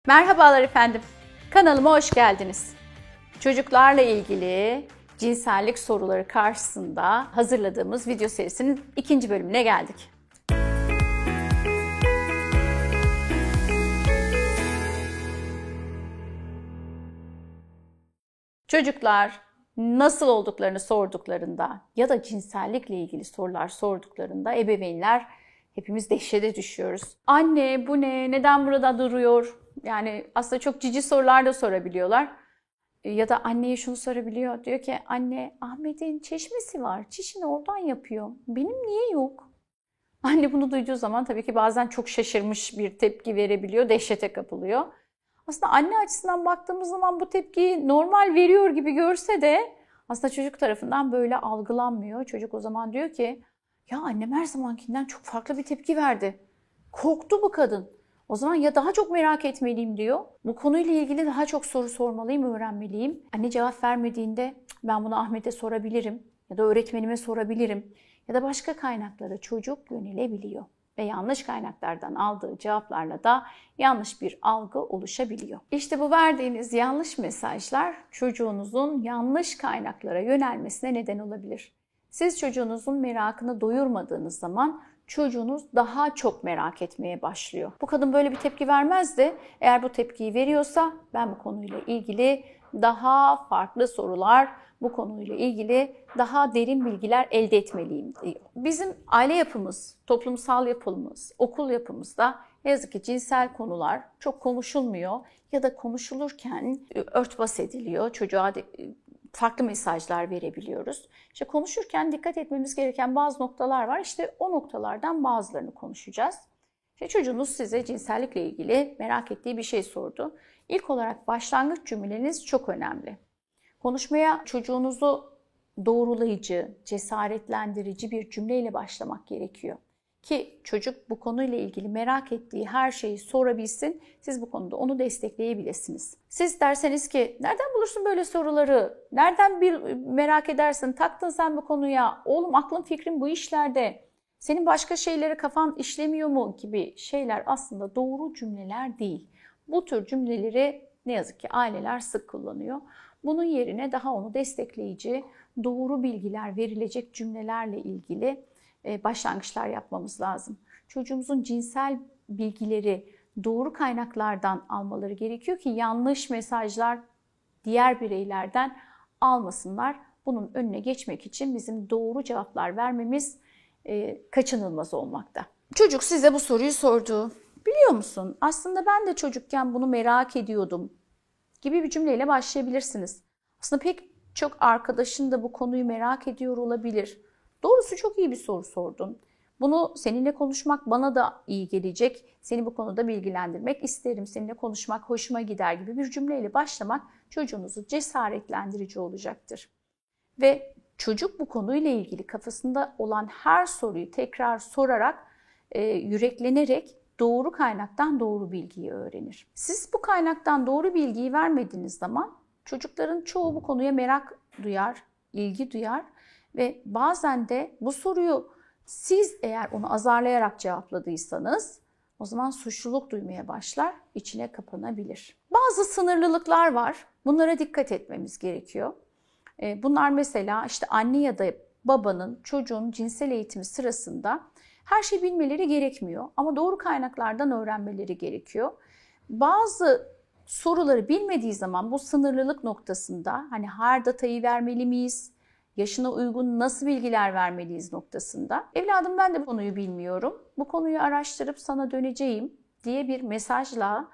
Merhabalar efendim. Kanalıma hoş geldiniz. Çocuklarla ilgili cinsellik soruları karşısında hazırladığımız video serisinin ikinci bölümüne geldik. Çocuklar nasıl olduklarını sorduklarında ya da cinsellikle ilgili sorular sorduklarında ebeveynler hepimiz dehşete düşüyoruz. Anne bu ne? Neden burada duruyor? Yani aslında çok cici sorular da sorabiliyorlar. Ya da anneye şunu sorabiliyor. Diyor ki anne Ahmet'in çeşmesi var. Çişini oradan yapıyor. Benim niye yok? Anne bunu duyduğu zaman tabii ki bazen çok şaşırmış bir tepki verebiliyor. Dehşete kapılıyor. Aslında anne açısından baktığımız zaman bu tepkiyi normal veriyor gibi görse de aslında çocuk tarafından böyle algılanmıyor. Çocuk o zaman diyor ki ya annem her zamankinden çok farklı bir tepki verdi. Korktu bu kadın. O zaman ya daha çok merak etmeliyim diyor. Bu konuyla ilgili daha çok soru sormalıyım, öğrenmeliyim. Anne cevap vermediğinde ben bunu Ahmet'e sorabilirim ya da öğretmenime sorabilirim ya da başka kaynaklara çocuk yönelebiliyor. Ve yanlış kaynaklardan aldığı cevaplarla da yanlış bir algı oluşabiliyor. İşte bu verdiğiniz yanlış mesajlar çocuğunuzun yanlış kaynaklara yönelmesine neden olabilir. Siz çocuğunuzun merakını doyurmadığınız zaman çocuğunuz daha çok merak etmeye başlıyor. Bu kadın böyle bir tepki vermez de eğer bu tepkiyi veriyorsa ben bu konuyla ilgili daha farklı sorular, bu konuyla ilgili daha derin bilgiler elde etmeliyim diyor. Bizim aile yapımız, toplumsal yapımız, okul yapımızda ne yazık ki cinsel konular çok konuşulmuyor ya da konuşulurken örtbas ediliyor. Çocuğa farklı mesajlar verebiliyoruz. İşte konuşurken dikkat etmemiz gereken bazı noktalar var. İşte o noktalardan bazılarını konuşacağız. İşte çocuğunuz size cinsellikle ilgili merak ettiği bir şey sordu. İlk olarak başlangıç cümleniz çok önemli. Konuşmaya çocuğunuzu doğrulayıcı, cesaretlendirici bir cümleyle başlamak gerekiyor. Ki çocuk bu konuyla ilgili merak ettiği her şeyi sorabilsin, siz bu konuda onu destekleyebilirsiniz. Siz derseniz ki, nereden bulursun böyle soruları, nereden merak edersin, taktın sen bu konuya, oğlum aklın fikrin bu işlerde, senin başka şeylere kafan işlemiyor mu gibi şeyler aslında doğru cümleler değil. Bu tür cümleleri ne yazık ki aileler sık kullanıyor. Bunun yerine daha onu destekleyici, doğru bilgiler verilecek cümlelerle ilgili başlangıçlar yapmamız lazım. Çocuğumuzun cinsel bilgileri doğru kaynaklardan almaları gerekiyor ki yanlış mesajlar diğer bireylerden almasınlar. Bunun önüne geçmek için bizim doğru cevaplar vermemiz kaçınılmaz olmakta. Çocuk size bu soruyu sordu. Biliyor musun? Aslında ben de çocukken bunu merak ediyordum gibi bir cümleyle başlayabilirsiniz. Aslında pek çok arkadaşın da bu konuyu merak ediyor olabilir. Doğrusu çok iyi bir soru sordun. Bunu seninle konuşmak bana da iyi gelecek. Seni bu konuda bilgilendirmek isterim. Seninle konuşmak hoşuma gider gibi bir cümleyle başlamak çocuğunuzu cesaretlendirici olacaktır. Ve çocuk bu konuyla ilgili kafasında olan her soruyu tekrar sorarak, yüreklenerek doğru kaynaktan doğru bilgiyi öğrenir. Siz bu kaynaktan doğru bilgiyi vermediğiniz zaman çocukların çoğu bu konuya merak duyar, ilgi duyar. Ve bazen de bu soruyu siz eğer onu azarlayarak cevapladıysanız o zaman suçluluk duymaya başlar, içine kapanabilir. Bazı sınırlılıklar var. Bunlara dikkat etmemiz gerekiyor. Bunlar mesela işte anne ya da babanın çocuğun cinsel eğitimi sırasında her şeyi bilmeleri gerekmiyor ama doğru kaynaklardan öğrenmeleri gerekiyor. Bazı soruları bilmediği zaman bu sınırlılık noktasında hani her datayı vermeli miyiz? Yaşına uygun nasıl bilgiler vermeliyiz noktasında. Evladım ben de bu konuyu bilmiyorum. Bu konuyu araştırıp sana döneceğim diye bir mesajla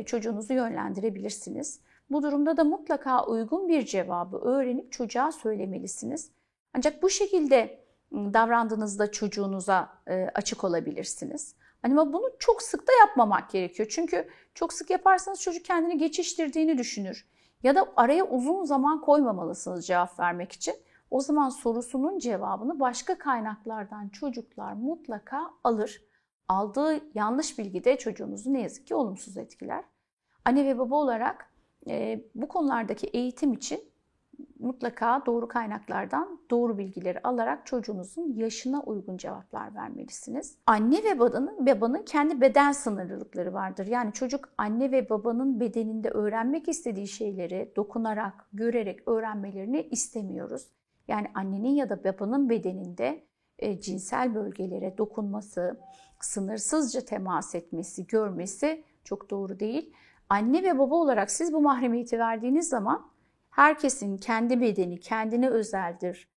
çocuğunuzu yönlendirebilirsiniz. Bu durumda da mutlaka uygun bir cevabı öğrenip çocuğa söylemelisiniz. Ancak bu şekilde davrandığınızda çocuğunuza açık olabilirsiniz. Ama bunu çok sık da yapmamak gerekiyor. Çünkü çok sık yaparsanız çocuk kendini geçiştirdiğini düşünür. Ya da araya uzun zaman koymamalısınız cevap vermek için. O zaman sorusunun cevabını başka kaynaklardan çocuklar mutlaka alır. Aldığı yanlış bilgi de çocuğunuzu ne yazık ki olumsuz etkiler. Anne ve baba olarak bu konulardaki eğitim için mutlaka doğru kaynaklardan doğru bilgileri alarak çocuğunuzun yaşına uygun cevaplar vermelisiniz. Anne ve babanın kendi beden sınırlılıkları vardır. Yani çocuk anne ve babanın bedeninde öğrenmek istediği şeyleri dokunarak, görerek öğrenmelerini istemiyoruz. Yani annenin ya da babanın bedeninde cinsel bölgelere dokunması, sınırsızca temas etmesi, görmesi çok doğru değil. Anne ve baba olarak siz bu mahremiyeti verdiğiniz zaman herkesin kendi bedeni kendine özeldir,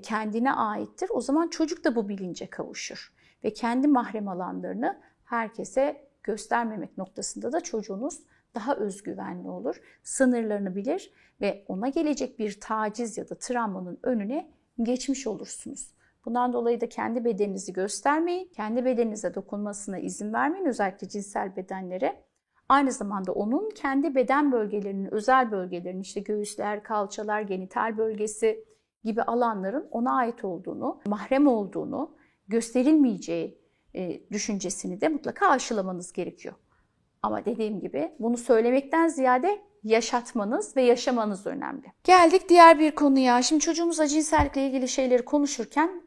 kendine aittir. O zaman çocuk da bu bilince kavuşur. Ve kendi mahrem alanlarını herkese göstermemek noktasında da çocuğunuz daha özgüvenli olur. Sınırlarını bilir ve ona gelecek bir taciz ya da travmanın önüne geçmiş olursunuz. Bundan dolayı da kendi bedeninizi göstermeyin, kendi bedeninize dokunmasına izin vermeyin, özellikle cinsel bedenlere. Aynı zamanda onun kendi beden bölgelerinin, özel bölgelerinin, işte göğüsler, kalçalar, genital bölgesi gibi alanların ona ait olduğunu, mahrem olduğunu, gösterilmeyeceği düşüncesini de mutlaka aşılamanız gerekiyor. Ama dediğim gibi bunu söylemekten ziyade yaşatmanız ve yaşamanız önemli. Geldik diğer bir konuya. Şimdi çocuğumuzla cinsellikle ilgili şeyleri konuşurken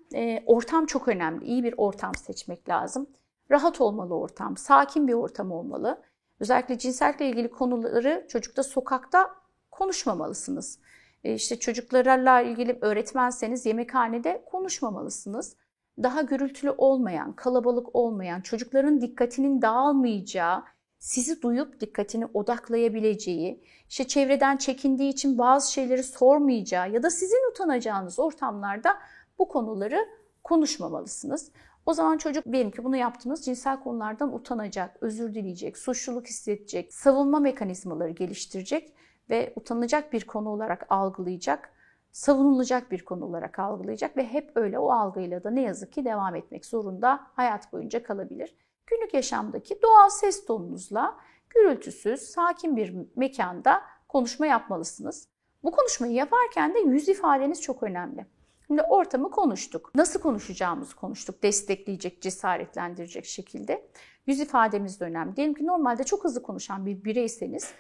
ortam çok önemli. İyi bir ortam seçmek lazım. Rahat olmalı ortam, sakin bir ortam olmalı. Özellikle cinsellikle ilgili konuları çocukta sokakta konuşmamalısınız. İşte çocuklarla ilgili öğretmenseniz yemekhanede konuşmamalısınız. Daha gürültülü olmayan, kalabalık olmayan, çocukların dikkatinin dağılmayacağı, sizi duyup dikkatini odaklayabileceği, işte çevreden çekindiği için bazı şeyleri sormayacağı ya da sizin utanacağınız ortamlarda bu konuları konuşmamalısınız. O zaman çocuk diyelim ki bunu yaptınız, cinsel konulardan utanacak, özür dileyecek, suçluluk hissedecek, savunma mekanizmaları geliştirecek ve utanılacak bir konu olarak algılayacak, savunulacak bir konu olarak algılayacak ve hep öyle o algıyla da ne yazık ki devam etmek zorunda, hayat boyunca kalabilir. Günlük yaşamdaki doğal ses tonunuzla gürültüsüz, sakin bir mekanda konuşma yapmalısınız. Bu konuşmayı yaparken de yüz ifadeniz çok önemli. Şimdi ortamı konuştuk. Nasıl konuşacağımızı konuştuk. Destekleyecek, cesaretlendirecek şekilde. Yüz ifademiz de önemli. Diyelim ki normalde çok hızlı konuşan bir bireyseniz,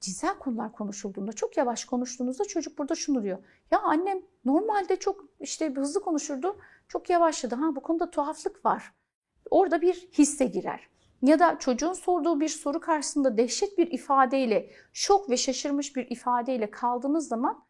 cinsel konular konuşulduğunda, çok yavaş konuştuğunuzda çocuk burada şunu diyor. Ya annem normalde çok hızlı konuşurdu, çok yavaşladı. Bu konuda tuhaflık var. Orada bir hisse girer. Ya da çocuğun sorduğu bir soru karşısında dehşet bir ifadeyle, şok ve şaşırmış bir ifadeyle kaldığınız zaman,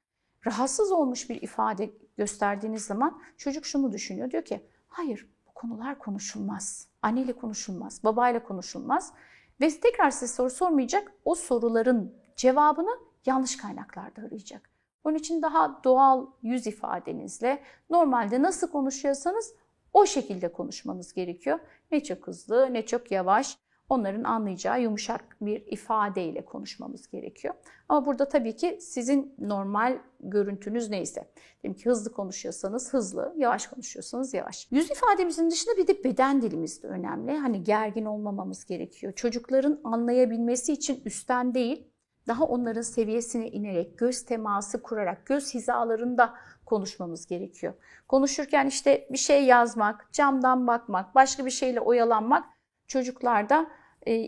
rahatsız olmuş bir ifade gösterdiğiniz zaman çocuk şunu düşünüyor. Diyor ki hayır, bu konular konuşulmaz. Anneyle konuşulmaz, babayla konuşulmaz. Ve tekrar size soru sormayacak. O soruların cevabını yanlış kaynaklarda arayacak. Onun için daha doğal yüz ifadenizle normalde nasıl konuşuyorsanız o şekilde konuşmanız gerekiyor. Ne çok hızlı ne çok yavaş, onların anlayacağı yumuşak bir ifadeyle konuşmamız gerekiyor. Ama burada tabii ki sizin normal görüntünüz neyse. Diyelim ki hızlı konuşuyorsanız hızlı, yavaş konuşuyorsanız yavaş. Yüz ifademizin dışında bir de beden dilimiz de önemli. Hani gergin olmamamız gerekiyor. Çocukların anlayabilmesi için üstten değil, daha onların seviyesine inerek, göz teması kurarak, göz hizalarında konuşmamız gerekiyor. Konuşurken işte bir şey yazmak, camdan bakmak, başka bir şeyle oyalanmak çocuklarda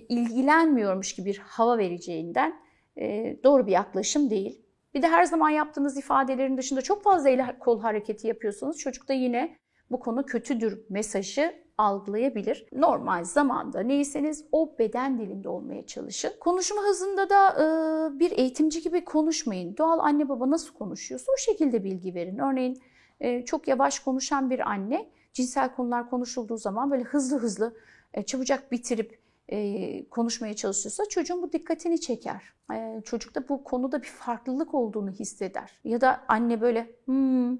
ilgilenmiyormuş gibi bir hava vereceğinden doğru bir yaklaşım değil. Bir de her zaman yaptığınız ifadelerin dışında çok fazla el kol hareketi yapıyorsanız çocuk da yine bu konu kötüdür mesajı algılayabilir. Normal zamanda neyseniz o beden dilinde olmaya çalışın. Konuşma hızında da bir eğitimci gibi konuşmayın. Doğal anne baba nasıl konuşuyorsa o şekilde bilgi verin. Örneğin çok yavaş konuşan bir anne cinsel konular konuşulduğu zaman böyle hızlı hızlı çabucak bitirip konuşmaya çalışıyorsa çocuğun bu dikkatini çeker. Çocuk da bu konuda bir farklılık olduğunu hisseder. Ya da anne böyle hı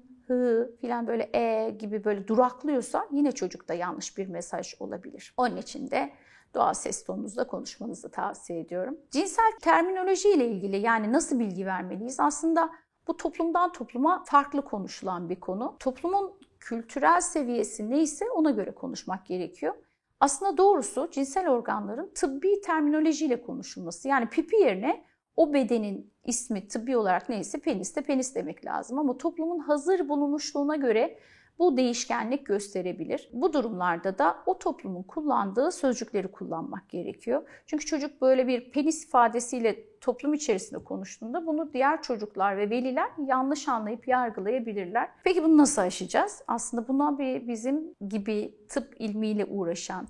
filan böyle gibi böyle duraklıyorsa yine çocukta yanlış bir mesaj olabilir. Onun için de doğal ses tonunuzda konuşmanızı tavsiye ediyorum. Cinsel terminoloji ile ilgili yani nasıl bilgi vermeliyiz? Aslında bu toplumdan topluma farklı konuşulan bir konu. Toplumun kültürel seviyesi neyse ona göre konuşmak gerekiyor. Aslında doğrusu cinsel organların tıbbi terminolojiyle konuşulması. Yani pipi yerine o bedenin ismi tıbbi olarak neyse penis de penis demek lazım. Ama toplumun hazır bulunuşluğuna göre bu değişkenlik gösterebilir. Bu durumlarda da o toplumun kullandığı sözcükleri kullanmak gerekiyor. Çünkü çocuk böyle bir penis ifadesiyle toplum içerisinde konuştuğunda bunu diğer çocuklar ve veliler yanlış anlayıp yargılayabilirler. Peki bunu nasıl aşacağız? Aslında buna bizim gibi tıp ilmiyle uğraşan,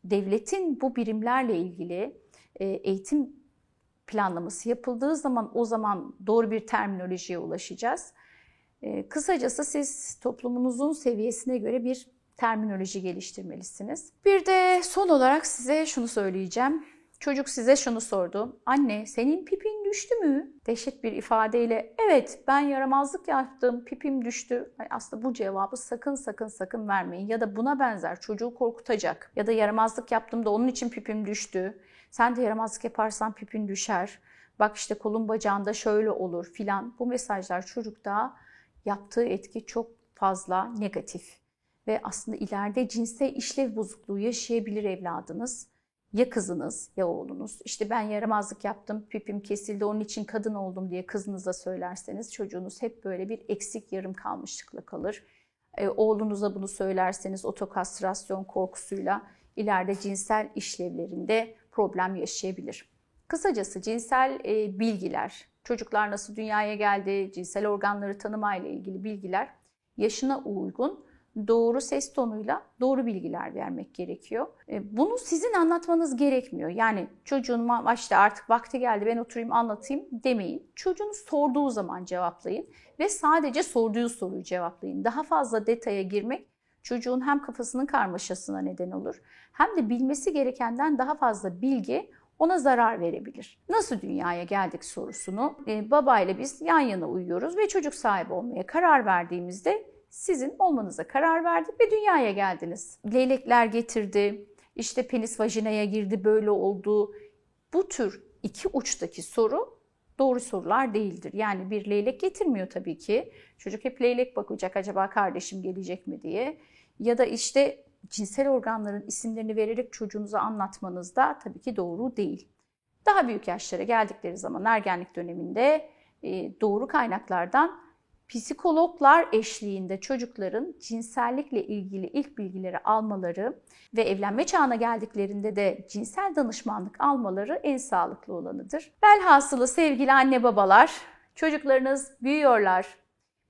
devletin bu birimlerle ilgili eğitim planlaması yapıldığı zaman o zaman doğru bir terminolojiye ulaşacağız. Kısacası siz toplumunuzun seviyesine göre bir terminoloji geliştirmelisiniz. Bir de son olarak size şunu söyleyeceğim. Çocuk size şunu sordu. Anne, senin pipin düştü mü? Dehşet bir ifadeyle evet ben yaramazlık yaptım, pipim düştü. Aslında bu cevabı sakın vermeyin. Ya da buna benzer çocuğu korkutacak. Ya da yaramazlık yaptım da onun için pipim düştü. Sen de yaramazlık yaparsan pipin düşer. Bak işte kolun bacağında şöyle olur filan. Bu mesajlar çocukta yaptığı etki çok fazla negatif. Ve aslında ileride cinsel işlev bozukluğu yaşayabilir evladınız. Ya kızınız ya oğlunuz. İşte ben yaramazlık yaptım, pipim kesildi, onun için kadın oldum diye kızınıza söylerseniz çocuğunuz hep böyle bir eksik yarım kalmışlıkla kalır. Oğlunuza bunu söylerseniz otokastrasyon korkusuyla ileride cinsel işlevlerinde problem yaşayabilir. Kısacası cinsel bilgiler, çocuklar nasıl dünyaya geldi, cinsel organları tanımayla ilgili bilgiler yaşına uygun, doğru ses tonuyla doğru bilgiler vermek gerekiyor. Bunu sizin anlatmanız gerekmiyor. Yani çocuğuma işte artık vakti geldi ben oturayım anlatayım demeyin. Çocuğunuz sorduğu zaman cevaplayın ve sadece sorduğu soruyu cevaplayın. Daha fazla detaya girmek çocuğun hem kafasının karmaşasına neden olur hem de bilmesi gerekenden daha fazla bilgi ona zarar verebilir. Nasıl dünyaya geldik sorusunu babayla biz yan yana uyuyoruz ve çocuk sahibi olmaya karar verdiğimizde sizin olmanıza karar verdik ve dünyaya geldiniz. Leylekler getirdi, işte penis vajinaya girdi, böyle oldu. Bu tür iki uçtaki soru doğru sorular değildir. Yani bir leylek getirmiyor tabii ki. Çocuk hep leylek bakacak, acaba kardeşim gelecek mi diye. Ya da işte cinsel organların isimlerini vererek çocuğunuza anlatmanız da tabii ki doğru değil. Daha büyük yaşlara geldikleri zaman ergenlik döneminde doğru kaynaklardan psikologlar eşliğinde çocukların cinsellikle ilgili ilk bilgileri almaları ve evlenme çağına geldiklerinde de cinsel danışmanlık almaları en sağlıklı olanıdır. Velhasılı sevgili anne babalar, çocuklarınız büyüyorlar,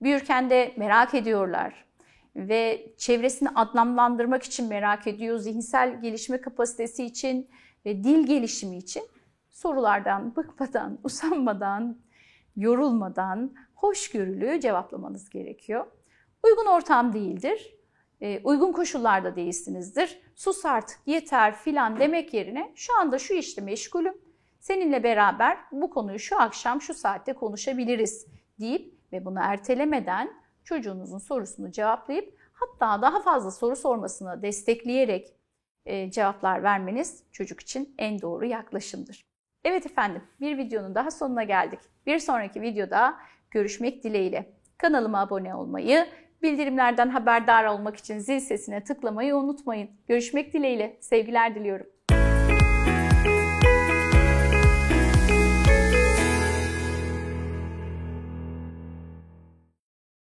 büyürken de merak ediyorlar ve çevresini anlamlandırmak için merak ediyor, zihinsel gelişme kapasitesi için ve dil gelişimi için sorulardan bıkmadan, usanmadan, yorulmadan, hoşgörülü cevaplamanız gerekiyor. Uygun ortam değildir, uygun koşullarda değilsinizdir. Sus artık, yeter filan demek yerine şu anda şu işte meşgulüm, seninle beraber bu konuyu şu akşam şu saatte konuşabiliriz deyip ve bunu ertelemeden çocuğunuzun sorusunu cevaplayıp hatta daha fazla soru sormasını destekleyerek cevaplar vermeniz çocuk için en doğru yaklaşımdır. Evet efendim, bir videonun daha sonuna geldik. Bir sonraki videoda görüşmek dileğiyle. Kanalıma abone olmayı, bildirimlerden haberdar olmak için zil sesine tıklamayı unutmayın. Görüşmek dileğiyle, sevgiler diliyorum.